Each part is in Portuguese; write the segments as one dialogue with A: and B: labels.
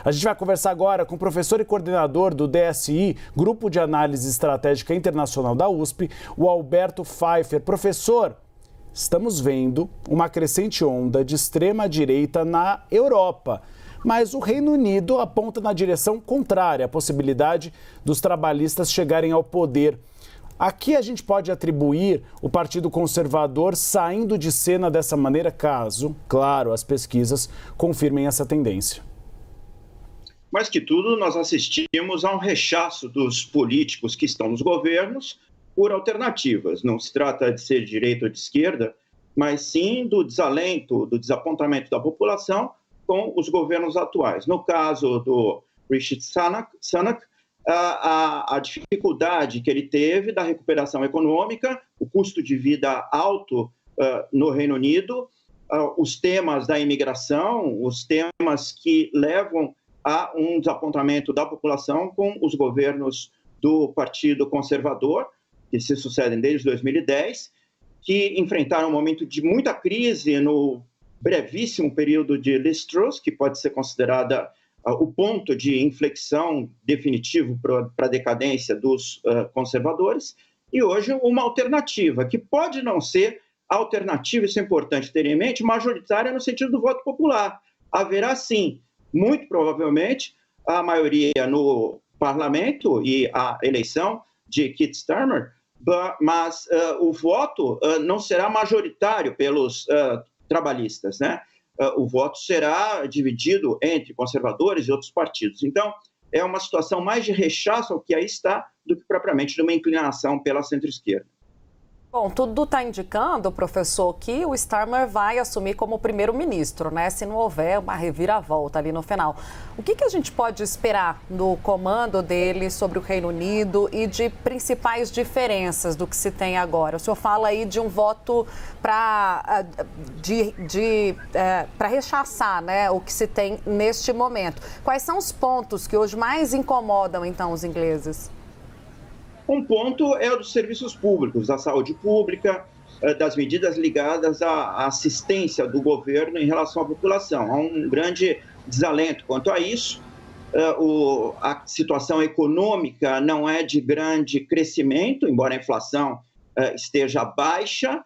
A: A gente vai conversar agora com o professor e coordenador do DSI, Grupo de Análise Estratégica Internacional da USP, o Alberto Pfeiffer. Professor, estamos vendo uma crescente onda de extrema-direita na Europa, mas o Reino Unido aponta na direção contrária, a possibilidade dos trabalhistas chegarem ao poder. Aqui a gente pode atribuir o Partido Conservador saindo de cena dessa maneira, caso, claro, as pesquisas confirmem essa tendência.
B: Mais que tudo, nós assistimos a um rechaço dos políticos que estão nos governos por alternativas. Não se trata de ser de direita ou de esquerda, mas sim do desalento, do desapontamento da população com os governos atuais. No caso do Rishi Sunak, a dificuldade que ele teve da recuperação econômica, o custo de vida alto no Reino Unido, os temas da imigração, os temas que levam a um desapontamento da população com os governos do Partido Conservador, que se sucedem desde 2010, que enfrentaram um momento de muita crise no brevíssimo período de Liz Truss, que pode ser considerada o ponto de inflexão definitivo para a decadência dos conservadores, e hoje uma alternativa, que pode não ser alternativa, isso é importante ter em mente, majoritária no sentido do voto popular. Haverá, sim, muito provavelmente, a maioria no parlamento e a eleição de Keir Starmer, mas o voto não será majoritário pelos trabalhistas, né? O voto será dividido entre conservadores e outros partidos. Então, é uma situação mais de rechaço ao que aí está do que propriamente de uma inclinação pela centro-esquerda.
C: Bom, tudo está indicando, professor, que o Starmer vai assumir como primeiro-ministro, né? Se não houver uma reviravolta ali no final. O que a gente pode esperar no comando dele sobre o Reino Unido e de principais diferenças do que se tem agora? O senhor fala aí de um voto para rechaçar, né, o que se tem neste momento. Quais são os pontos que hoje mais incomodam, então, os ingleses?
B: Um ponto é o dos serviços públicos, da saúde pública, das medidas ligadas à assistência do governo em relação à população. Há um grande desalento quanto a isso. A situação econômica não é de grande crescimento, embora a inflação esteja baixa,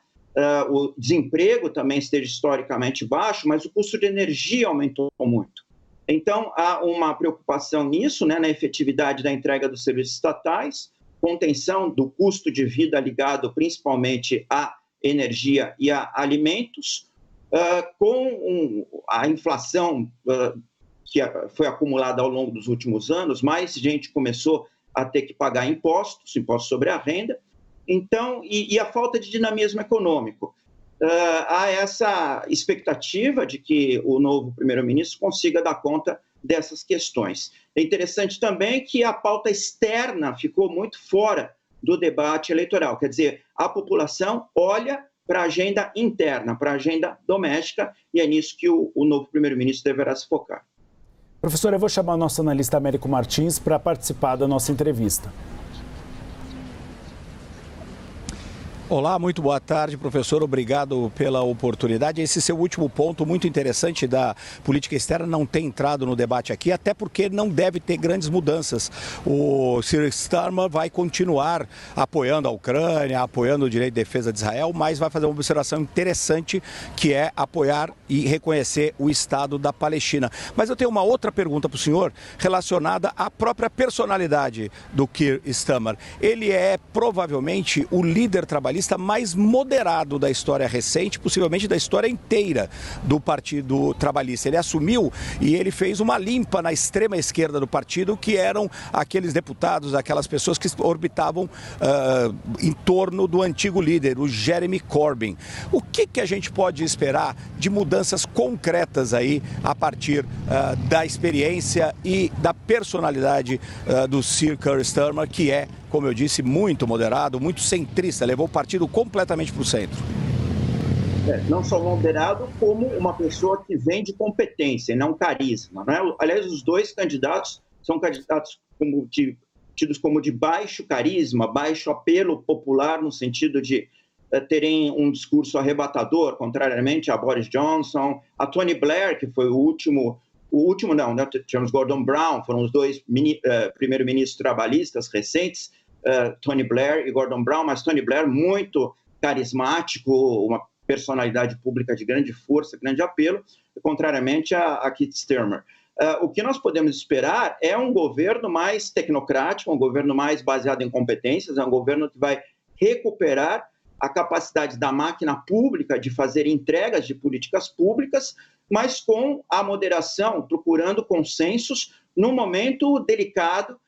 B: o desemprego também esteja historicamente baixo, mas o custo de energia aumentou muito. Então, há uma preocupação nisso, né, na efetividade da entrega dos serviços estatais, contenção do custo de vida ligado principalmente à energia e a alimentos, com a inflação que foi acumulada ao longo dos últimos anos, mais gente começou a ter que pagar impostos sobre a renda, então, e a falta de dinamismo econômico. Há essa expectativa de que o novo primeiro-ministro consiga dar conta dessas questões. É interessante também que a pauta externa ficou muito fora do debate eleitoral, quer dizer, a população olha para a agenda interna, para a agenda doméstica, e é nisso que o novo primeiro-ministro deverá se focar.
A: Professor, eu vou chamar o nosso analista Américo Martins para participar da nossa entrevista.
D: Olá, muito boa tarde, professor. Obrigado pela oportunidade. Esse seu último ponto muito interessante da política externa não tem entrado no debate aqui, até porque não deve ter grandes mudanças. O Keir Starmer vai continuar apoiando a Ucrânia, apoiando o direito de defesa de Israel, mas vai fazer uma observação interessante, que é apoiar e reconhecer o Estado da Palestina. Mas eu tenho uma outra pergunta para o senhor relacionada à própria personalidade do Keir Starmer. Ele é provavelmente o líder trabalhista mais moderado da história recente, possivelmente da história inteira do Partido Trabalhista. Ele assumiu e ele fez uma limpa na extrema esquerda do partido, que eram aqueles deputados, aquelas pessoas que orbitavam em torno do antigo líder, o Jeremy Corbyn. O que a gente pode esperar de mudanças concretas aí a partir da experiência e da personalidade do Sir Keir Starmer, que é, como eu disse, muito moderado, muito centrista, levou o partido completamente para o centro?
B: Não só moderado, como uma pessoa que vem de competência e não carisma, né? Aliás, os dois candidatos são candidatos tidos como de baixo carisma, baixo apelo popular, no sentido de terem um discurso arrebatador, contrariamente a Boris Johnson, a Tony Blair, que foi o último o último não, né? Tivemos Gordon Brown, foram os dois primeiro-ministros trabalhistas recentes, Tony Blair e Gordon Brown, mas Tony Blair muito carismático, uma personalidade pública de grande força, grande apelo, contrariamente a Keith Starmer. O que nós podemos esperar é um governo mais tecnocrático, um governo mais baseado em competências, é um governo que vai recuperar a capacidade da máquina pública de fazer entregas de políticas públicas, mas com a moderação, procurando consensos num momento delicado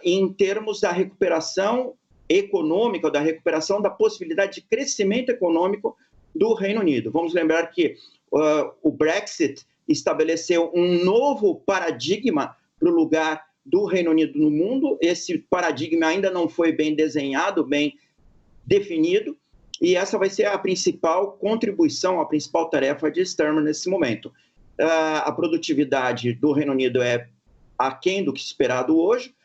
B: em termos da recuperação econômica, da recuperação da possibilidade de crescimento econômico do Reino Unido. Vamos lembrar que o Brexit estabeleceu um novo paradigma para o lugar do Reino Unido no mundo. Esse paradigma ainda não foi bem desenhado, bem definido, e essa vai ser a principal contribuição, a principal tarefa de Starmer nesse momento. A produtividade do Reino Unido é aquém do que esperado hoje,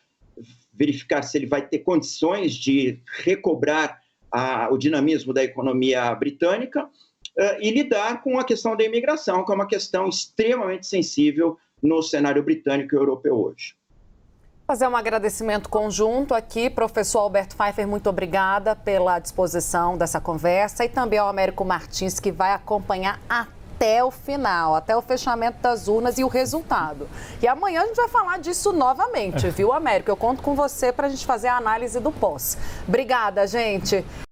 B: verificar se ele vai ter condições de recobrar o dinamismo da economia britânica e lidar com a questão da imigração, que é uma questão extremamente sensível no cenário britânico e europeu hoje.
C: Fazer um agradecimento conjunto aqui, professor Alberto Pfeifer, muito obrigada pela disposição dessa conversa, e também ao Américo Martins, que vai acompanhar até o final, até o fechamento das urnas e o resultado. E amanhã a gente vai falar disso novamente, viu, Américo? Eu conto com você para a gente fazer a análise do pós. Obrigada, gente.